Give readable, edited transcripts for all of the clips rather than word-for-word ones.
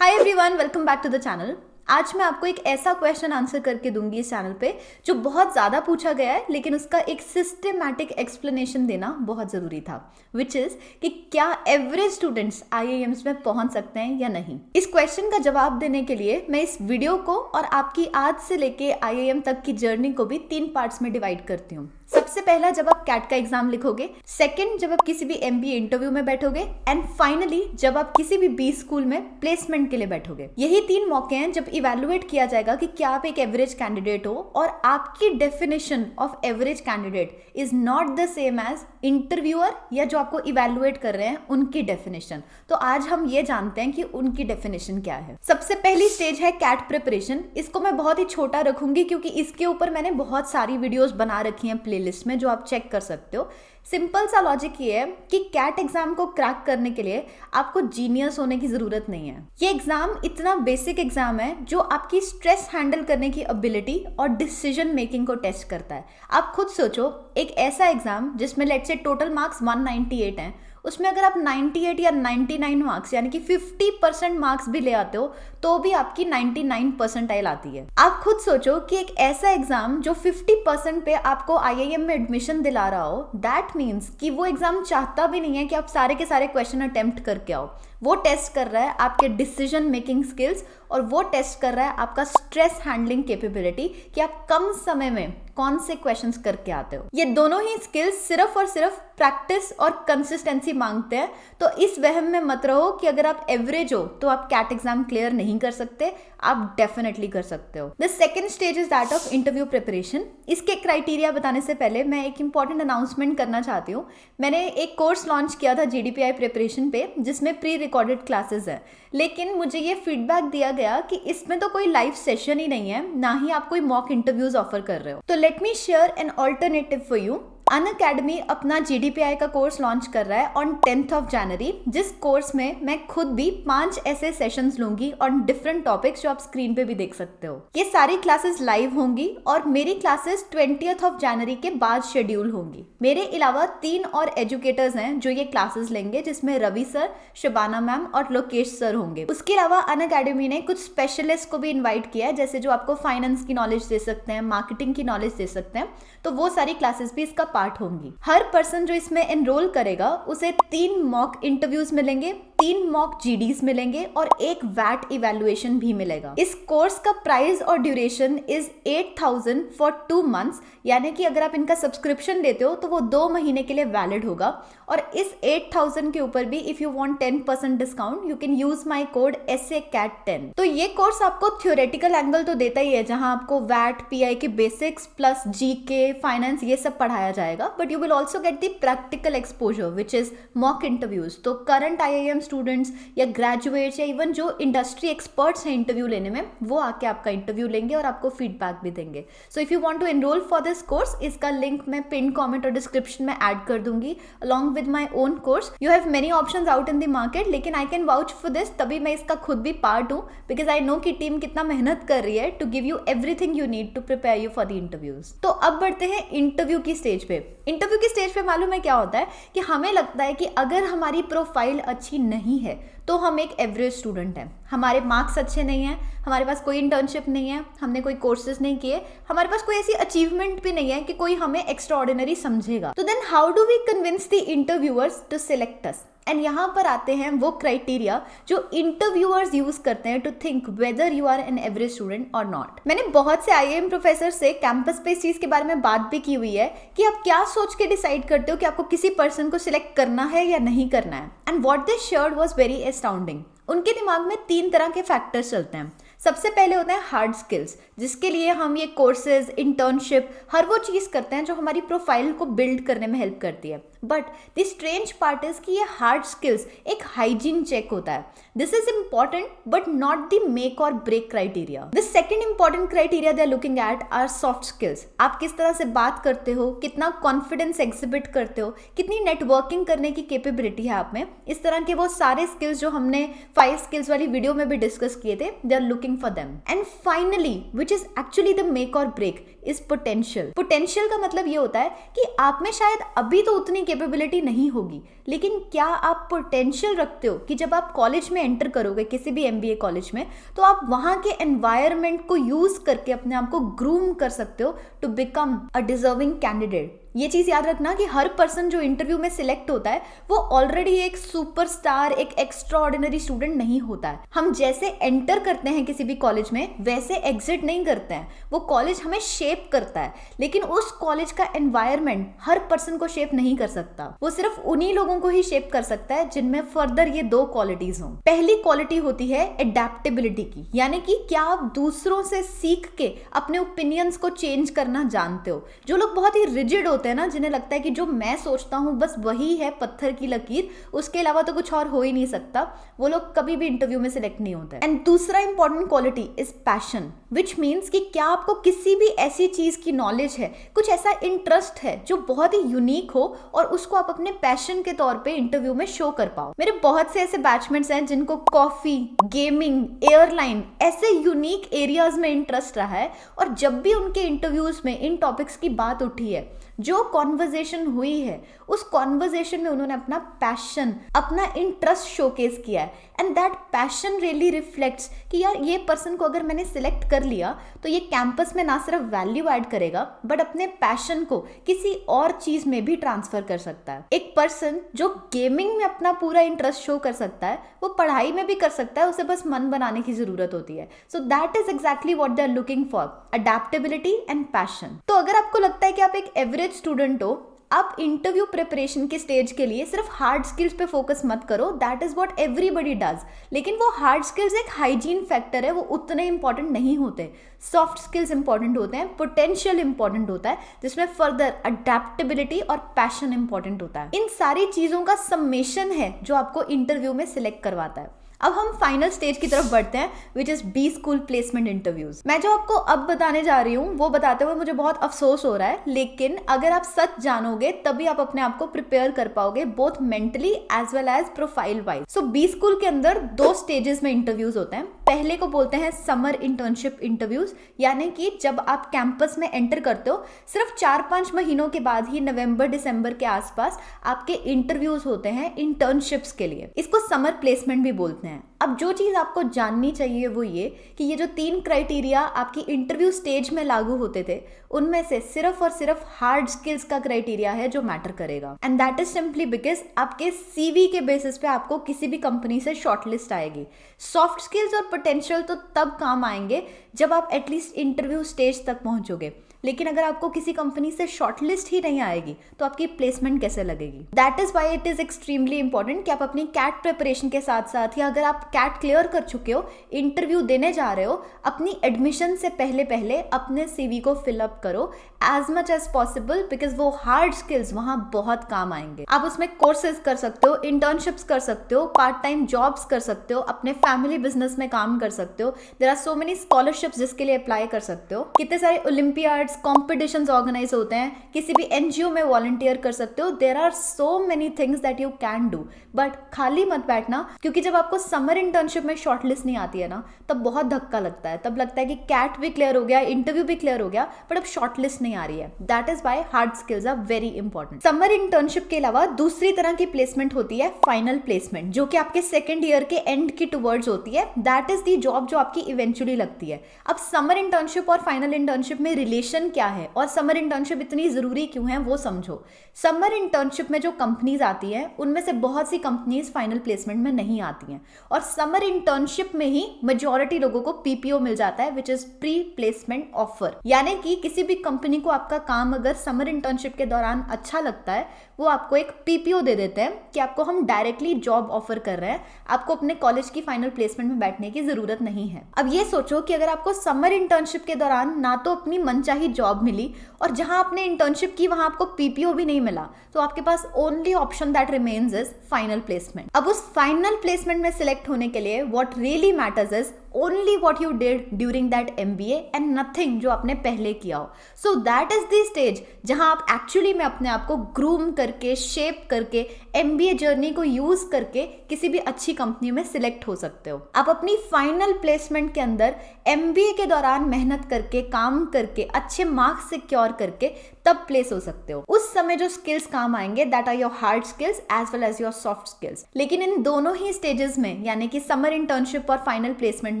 Hi everyone, welcome back to the channel. आज मैं आपको एक ऐसा क्वेश्चन आंसर करके दूंगी इस चैनल पे जो बहुत ज़्यादा पूछा गया है, लेकिन उसका एक सिस्टमैटिक एक्सप्लेनेशन देना बहुत ज़रूरी था, विच इज़ कि क्या एवरेज स्टूडेंट्स आईआईएम्स में पहुंच सकते हैं या नहीं। इस क्वेश्चन का जवाब देने के लिए मैं इस वीडियो को और आपकी आज से लेके आईआईएम तक की जर्नी को भी 3 पार्ट्स में डिवाइड करती हूँ। सबसे पहला जब आप कैट का एग्जाम लिखोगे, सेकंड जब आप किसी भी एमबीए इंटरव्यू में बैठोगे, एंड फाइनली जब आप किसी भी बी स्कूल में प्लेसमेंट के लिए बैठोगे। यही 3 मौके हैं जब इवैल्यूएट किया जाएगा कि क्या आप एक एवरेज कैंडिडेट हो, और आपकी definition of average candidate is not the same as interviewer या जो आपको इवैल्यूएट कर रहे हैं उनकी डेफिनेशन। तो आज हम ये जानते हैं कि उनकी डेफिनेशन क्या है। सबसे पहली स्टेज है कैट प्रिपरेशन। इसको मैं बहुत ही छोटा रखूंगी क्योंकि इसके ऊपर मैंने बहुत सारी वीडियोस बना रखी हैं प्लेलिस्ट में, जो आप चेक कर सकते हो। सिंपल सा लॉजिक ये है कि कैट एग्जाम को क्रैक करने के लिए आपको जीनियस होने की जरूरत नहीं है। ये एग्जाम इतना बेसिक एग्जाम है जो आपकी स्ट्रेस हैंडल करने की एबिलिटी और डिसीजन मेकिंग को टेस्ट करता है। आप खुद सोचो, एक ऐसा एग्जाम जिसमें लेट्स से टोटल मार्क्स 198 हैं, उसमें अगर आप 98 या 99 मार्क्स यानी कि 50% मार्क्स भी ले आते हो तो भी आपकी 99 परसेंटाइल आती है। आप खुद सोचो कि एक ऐसा एग्जाम जो 50% पे आपको आईआईएम में एडमिशन दिला रहा हो, दैट मीन्स कि वो एग्जाम चाहता भी नहीं है कि आप सारे के सारे क्वेश्चन अटेम्प्ट करके आओ। वो टेस्ट कर रहा है आपके डिसीजन मेकिंग स्किल्स, और वो टेस्ट कर रहा है आपका स्ट्रेस हैंडलिंग कैपेबिलिटी कि आप कम समय में कौन से क्वेश्चंस करके आते हो। ये दोनों ही स्किल्स सिर्फ और सिर्फ प्रैक्टिस और कंसिस्टेंसी मांगते हैं। तो इस वहम में मत रहो कि अगर आप एवरेज हो तो आप कैट एग्जाम क्लियर नहीं कर सकते। आप डेफिनेटली कर सकते हो। The second stage is that of interview preparation. इसके क्राइटेरिया बताने से पहले मैं एक इंपॉर्टेंट अनाउंसमेंट करना चाहती हूँ। मैंने एक कोर्स लॉन्च किया था जीडीपीआई प्रिपरेशन पे, जिसमें प्री रिकॉर्डेड क्लासेस है, लेकिन मुझे ये फीडबैक दिया गया कि इसमें तो कोई लाइव सेशन ही नहीं है, ना ही आप कोई मॉक इंटरव्यूज ऑफर कर रहे हो। तो let me share an alternative for you. Unacademy अपना जीडीपीआई का कोर्स लॉन्च कर रहा है ऑन 10th of January, जिस कोर्स में मैं खुद भी 5 ऐसे सेशंस लूंगी ऑन डिफरेंट टॉपिक्स जो आप स्क्रीन पे भी देख सकते हो। ये सारी क्लासेस लाइव होंगी और मेरी क्लासेस 20th of January के बाद शेड्यूल होंगी। मेरे अलावा 3 और एजुकेटर्स हैं जो ये क्लासेस लेंगे, जिसमें रवि सर, शबाना मैम और लोकेश सर होंगे। उसके अलावा अनअकैडमी ने कुछ स्पेशलिस्ट को भी इन्वाइट किया है, जैसे जो आपको फाइनेंस की नॉलेज दे सकते हैं, मार्केटिंग की नॉलेज दे सकते हैं। तो वो सारी क्लासेस भी इसका पार्ट होंगी। हर पर्सन जो इसमें एनरोल करेगा उसे 3 मॉक इंटरव्यूज मिलेंगे, 3 मॉक जीडीज मिलेंगे और एक वैट इवैल्यूएशन भी मिलेगा। इस कोर्स का प्राइस और ड्यूरेशन इज 8,000 फॉर 2 months, यानी कि अगर आप इनका सब्सक्रिप्शन लेते हो तो वो 2 महीने के लिए वैलिड होगा। और इस 8,000 के ऊपर भी if you want 10% discount, you can use my code SACAT10। तो ये कोर्स आपको थ्योरेटिकल एंगल तो देता ही है, जहां आपको वैट, पीआई के बेसिक्स प्लस जीके, फाइनेंस, ये सब पढ़ाया जाएगा, but you will also get the practical exposure which is mock interviews. तो करंट आईआईएम स्टूडेंट्स या ग्रेजुएट्स या इवन जो इंडस्ट्री एक्सपर्ट्स हैं इंटरव्यू लेने में, वो आके आपका इंटरव्यू लेंगे और आपको फीडबैक भी देंगे। So if you want to enroll for this course, इसका लिंक मैं पिन कमेंट और डिस्क्रिप्शन में ऐड कर दूंगी along with my own course. You have many options out in the market, लेकिन I can vouch for this, तभी मैं इसका खुद भी पार्ट हूँ, बिकॉज आई नो कि टीम कितना मेहनत कर रही है to give you everything you need to prepare you for the interviews. तो अब बढ़ते हैं इंटरव्यू की स्टेज पे। इंटरव्यू की स्टेज पे मालूम है क्या होता है कि हमें लगता है कि अगर हमारी प्रोफाइल अच्छी नहीं है तो हम एक एवरेज स्टूडेंट हैं, हमारे मार्क्स अच्छे नहीं हैं, हमारे पास कोई इंटर्नशिप नहीं है, हमने कोई कोर्सेज नहीं किए, हमारे पास कोई ऐसी अचीवमेंट भी नहीं है कि कोई हमें एक्स्ट्रा ऑर्डिनरी समझेगा। तो then how do we convince the interviewers to select us? And यहाँ पर आते हैं वो क्राइटेरिया जो इंटरव्यूअर्स यूज करते हैं to think whether you are an average student और नॉट। मैंने बहुत से आईआईएम प्रोफेसर से कैंपस पे इस चीज के बारे में बात भी की हुई है कि आप क्या सोच के डिसाइड करते हो कि आपको किसी पर्सन को सिलेक्ट करना है या नहीं करना है। And what they shared was very astounding. उनके दिमाग में 3 तरह के फैक्टर्स चलते हैं। सबसे पहले होते हैं हार्ड स्किल्स, जिसके लिए हम ये कोर्सेज, इंटर्नशिप, हर वो चीज़ करते हैं जो हमारी प्रोफाइल को बिल्ड करने में हेल्प करती है। But the strange part is कि ये हार्ड स्किल्स एक हाइजीन चेक होता है। This is important but not the make और break criteria. The second important criteria they are looking at are soft skills. आप किस तरह से बात करते हो, कितना कॉन्फिडेंस एग्जिबिट करते हो, कितनी नेटवर्किंग करने की कैपेबिलिटी है आप में। इस तरह के वो सारे स्किल्स जो हमने 5 स्किल्स वाली वीडियो में भी डिस्कस किए थे, they are looking looking for them. And finally, which is actually the make or break, is potential. Potential का मतलब ये होता है कि आप में शायद अभी तो उतनी कैपेबिलिटी नहीं होगी, लेकिन क्या आप पोटेंशियल रखते हो कि जब आप कॉलेज में एंटर करोगे, किसी भी MBA कॉलेज में, तो आप वहाँ के एनवायरनमेंट को यूज करके अपने आप को ग्रूम कर सकते हो to become a deserving candidate. ये चीज याद रखना कि हर पर्सन जो इंटरव्यू में सिलेक्ट होता है वो ऑलरेडी एक सुपरस्टार, एक एक्स्ट्रा ऑर्डिनरी स्टूडेंट नहीं होता है. हम जैसे एंटर करते हैं किसी भी कॉलेज में वैसे एग्जिट नहीं करते हैं. वो कॉलेज हमें शेप करता है, लेकिन उस कॉलेज का एनवायरनमेंट हर पर्सन को शेप नहीं कर सकता. वो सिर्फ उन्हीं लोगों को ही शेप कर सकता है जिनमें फर्दर ये 2 क्वालिटीज हों. पहली क्वालिटी होती है एडेप्टेबिलिटी की, यानी कि क्या आप दूसरों से सीख के अपने ओपिनियंस को चेंज करना जानते हो. जो लोग बहुत ही रिजिड होते हैं ना, जिन्हें लगता है कि जो मैं सोचता हूं बस वही है पत्थर की लकीर, उसके अलावा तो कुछ और हो ही नहीं सकता, वो लोग कभी भी इंटरव्यू में सिलेक्ट नहीं होते. एंड दूसरा important quality is passion, which means कि क्या आपको किसी भी ऐसी चीज की नॉलेज है, कुछ ऐसा इंटरेस्ट है जो बहुत ही यूनिक हो और उसको आप अपने पैशन के तौर पे इंटरव्यू में शो कर पाओ. मेरे बहुत से ऐसे बैचमेट्स हैं जिनको कॉफी, गेमिंग, एयरलाइन ऐसे यूनिक एरियाज में इंटरेस्ट रहा है, और जब भी उनके इंटरव्यूज में इन टॉपिक्स की बात उठी है, जो कॉन्वर्जेशन हुई है, उस कॉन्वर्जेशन में उन्होंने अपना पैशन, अपना इंटरेस्ट शोकेस किया है. And that passion really reflects कि यार ये पर्सन को अगर मैंने सिलेक्ट कर लिया तो ये कैंपस में ना सिर्फ वैल्यू ऐड करेगा बट अपने पैशन को किसी और चीज में भी ट्रांसफर कर सकता है. एक पर्सन जो गेमिंग में अपना पूरा इंटरेस्ट शो कर सकता है, वो पढ़ाई में भी कर सकता है, उसे बस मन बनाने की जरूरत होती है. So that is exactly what they are looking for, adaptability and passion. तो अगर आपको लगता है कि आप एक एवरेज स्टूडेंट हो, आप इंटरव्यू प्रिपरेशन के स्टेज के लिए सिर्फ हार्ड स्किल्स पे फोकस मत करो. That is what everybody does, लेकिन वो हार्ड स्किल्स एक हाइजीन फैक्टर है, वो उतने इंपॉर्टेंट नहीं होते. सॉफ्ट स्किल्स इंपॉर्टेंट होते हैं, पोटेंशियल इंपॉर्टेंट होता है, जिसमें फर्दर अडैप्टेबिलिटी और पैशन इंपॉर्टेंट होता है. इन सारी चीजों का सम्मेशन है जो आपको इंटरव्यू में सिलेक्ट करवाता है. अब हम फाइनल स्टेज की तरफ बढ़ते हैं, which is B school placement interviews. मैं जो आपको अब बताने जा रही हूँ वो बताते हुए मुझे बहुत अफसोस हो रहा है, लेकिन अगर आप सच जानोगे तभी आप अपने आप को प्रिपेयर कर पाओगे, both mentally as well as profile wise. So B school के अंदर 2 स्टेजेस में इंटरव्यूज होते हैं. पहले को बोलते हैं समर इंटर्नशिप इंटरव्यूज, यानी कि जब आप कैंपस में एंटर करते हो सिर्फ 4-5 महीनों के बाद ही नवंबर-दिसंबर के आसपास आपके इंटरव्यूज होते हैं इंटर्नशिप्स के लिए. इसको समर प्लेसमेंट भी बोलते हैं. अब जो चीज आपको जाननी चाहिए वो ये कि ये जो 3 क्राइटेरिया आपकी इंटरव्यू स्टेज में लागू होते थे, उनमें से सिर्फ और सिर्फ हार्ड स्किल्स का क्राइटेरिया है जो मैटर करेगा. And that is simply because आपके CV के बेसिस पे आपको किसी भी कंपनी से शॉर्टलिस्ट आएगी. सॉफ्ट स्किल्स और पोटेंशियल तो तब काम आएंगे जब आप एटलीस्ट इंटरव्यू स्टेज तक पहुंचोगे, लेकिन अगर आपको किसी कंपनी से शॉर्टलिस्ट ही नहीं आएगी तो आपकी प्लेसमेंट कैसे लगेगी. That is why it is extremely important कि आप अपनी कैट प्रिपरेशन के साथ साथ, या अगर आप कैट क्लियर कर चुके हो, इंटरव्यू देने जा रहे हो, अपनी एडमिशन से पहले अपने CV को फिलअप करो as much as possible, because वो हार्ड स्किल्स वहां बहुत काम आएंगे. आप उसमें कोर्सेज कर सकते हो, इंटर्नशिप्स कर सकते हो, पार्ट टाइम जॉब्स कर सकते हो, अपने फैमिली बिजनेस में काम कर सकते हो. There are so many scholarships जिसके लिए अप्लाई कर सकते हो. कितने सारे ओलंपियाड्स, कॉम्पिटिशन्स ऑर्गेनाइज होते हैं, किसी भी NGO में वॉलंटियर कर सकते हो. There are so many things that you can do, but खाली मत बैठना, क्योंकि जब आपको समर इंटर्नशिप में शॉर्टलिस्ट नहीं आती है ना, तब बहुत धक्का लगता है. तब लगता है कि कैट भी क्लियर हो गया, इंटरव्यू भी क्लियर हो गया, बट अब शॉर्टलिस्ट नहीं आ रही है. That is why hard skills are very important. Summer internship के अलावा दूसरी तरह की प्लेसमेंट होती है फाइनल प्लेसमेंट, जो कि आपके सेकेंड ईयर के एंड की टुवर्ड्स होती है. दैट इज दी जॉब जो आपकी इवेंचुअली लगती है. अब समर इंटर्नशिप और फाइनल इंटर्नशिप में रिलेशन क्या है और समर इंटर्नशिप इतनी जरूरी क्यों है वो समझो. समर इंटर्नशिप में जो कंपनीज आती हैं उनमें से बहुत सी कंपनीज फाइनल प्लेसमेंट में नहीं आती हैं, और समर इंटर्नशिप में ही मेजॉरिटी लोगों को PPO मिल जाता है, which is pre placement offer. यानी कि किसी भी कंपनी को आपका काम अगर समर इंटर्नशिप के दौरान अच्छा लगता है, वो आपको एक PPO दे देते हैं कि आपको हम डायरेक्टली जॉब ऑफर कर रहे हैं, आपको अपने कॉलेज की फाइनल प्लेसमेंट में बैठने की जरूरत नहीं है. अब ये सोचो कि अगर आपको समर इंटर्नशिप के दौरान ना तो अपनी मनचाही जॉब मिली, और जहां आपने इंटर्नशिप की वहां आपको PPO भी नहीं मिला, तो आपके पास only option that remains is final placement. अब उस फाइनल प्लेसमेंट में सिलेक्ट होने के लिए what really matters is only what you did during that MBA and nothing जो आपने पहले किया हो. So that is the stage जहां आप एक्चुअली में अपने आप को ग्रूम करके, शेप करके, MBA जर्नी को यूज करके किसी भी अच्छी कंपनी में सिलेक्ट हो सकते हो. आप अपनी फाइनल प्लेसमेंट के अंदर MBA के दौरान मेहनत करके, काम करके, अच्छे मार्क्स सिक्योर करके तब प्लेस हो सकते हो. उस समय जो स्किल्स काम आएंगे that are your hard skills as well as your soft skills. लेकिन इन दोनों ही स्टेजेस में, यानी कि समर इंटर्नशिप और फाइनल प्लेसमेंट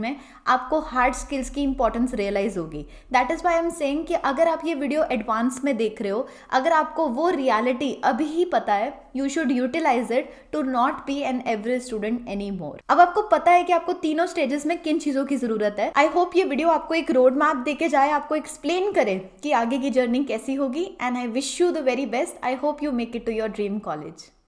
में, आपको हार्ड स्किल्स की इंपॉर्टेंस रियलाइज होगी. That is why I am saying कि अगर आप ये वीडियो एडवांस में देख रहे हो, अगर आपको वो रियलिटी अभी ही पता है, you should utilise it to not be an average student any more. अब आपको पता है कि आपको तीनों स्टेजेस में किन चीजों की जरूरत है. आई होप ये वीडियो आपको एक रोड मैप देके जाए, आपको एक्सप्लेन करे कि आगे की जर्नी कैसी होगी. And I wish you the very best. I hope you make it to your dream college.